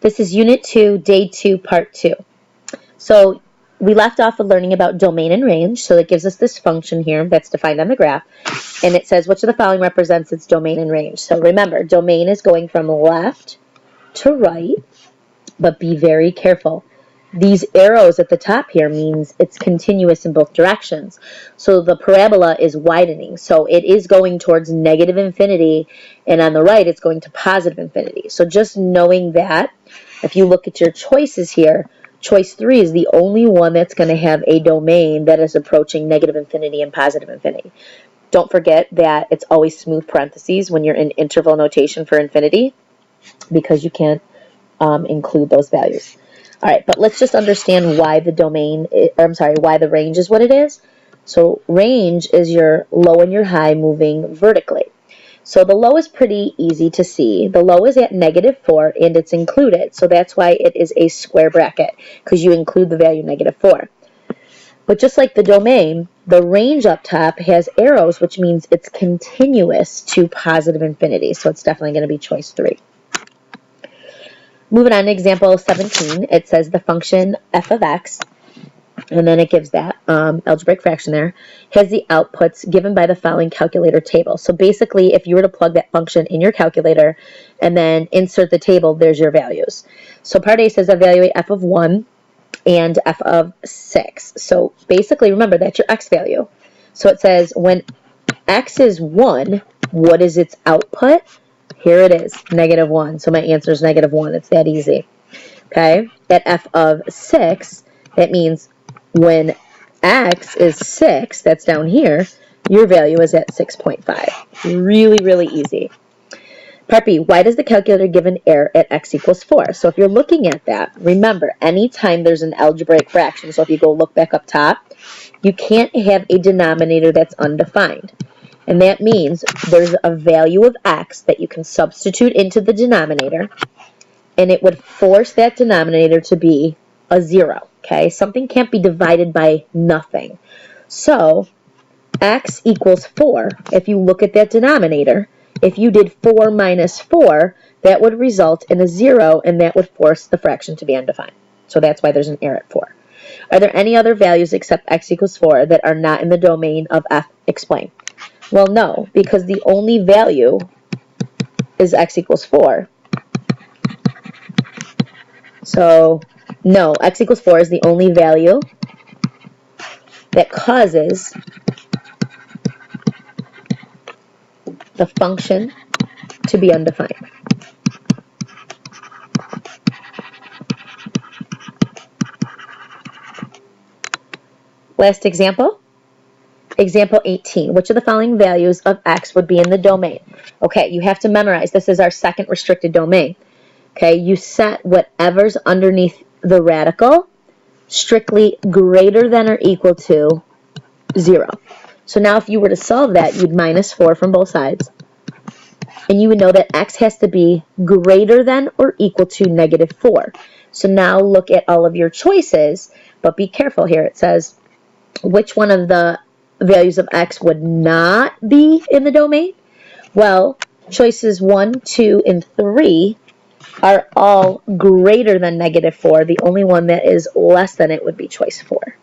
This is Unit 2, Day 2, Part 2. So we left off with learning about domain and range. So it gives us this function here that's defined on the graph. And it says, which of the following represents its domain and range? So remember, domain is going from left to right, but be very careful. These arrows at the top here means it's continuous in both directions. So the parabola is widening. So it is going towards negative infinity, and on the right it's going to positive infinity. So just knowing that, if you look at your choices here, choice 3 is the only one that's going to have a domain that is approaching negative infinity and positive infinity. Don't forget that it's always smooth parentheses when you're in interval notation for infinity, because you can't include those values. All right, but let's just understand why the why the range is what it is. So range is your low and your high moving vertically. So the low is pretty easy to see. The low is at -4 and it's included. So that's why it is a square bracket, because you include the value -4. But just like the domain, the range up top has arrows, which means it's continuous to positive infinity. So it's definitely going to be choice 3. Moving on to example 17, it says the function f of x, and then it gives that algebraic fraction there, has the outputs given by the following calculator table. So basically, if you were to plug that function in your calculator and then insert the table, there's your values. So part A says evaluate f of 1 and f of 6. So basically, remember, that's your x value. So it says when x is 1, what is its output? Here it is, -1. So my answer is -1. It's that easy. Okay? At f of 6, that means when x is 6, that's down here, your value is at 6.5. Really, really easy. Part B, why does the calculator give an error at x equals 4? So if you're looking at that, remember, anytime there's an algebraic fraction, so if you go look back up top, you can't have a denominator that's undefined. And that means there's a value of x that you can substitute into the denominator, and it would force that denominator to be a 0. Okay? Something can't be divided by nothing. So x equals 4. If you look at that denominator, if you did 4 minus 4, that would result in a 0, and that would force the fraction to be undefined. So that's why there's an error at 4. Are there any other values except x equals 4 that are not in the domain of f? Explain. Well, no, because the only value is x equals 4. So, no, x equals 4 is the only value that causes the function to be undefined. Last example. Example 18, which of the following values of x would be in the domain? Okay, you have to memorize. This is our second restricted domain. Okay, you set whatever's underneath the radical strictly greater than or equal to 0. So now if you were to solve that, you'd -4 from both sides. And you would know that x has to be greater than or equal to -4. So now look at all of your choices, but be careful here. It says, which one of the values of x would not be in the domain? Well, choices 1, 2, and 3 are all greater than -4. The only one that is less than it would be choice 4.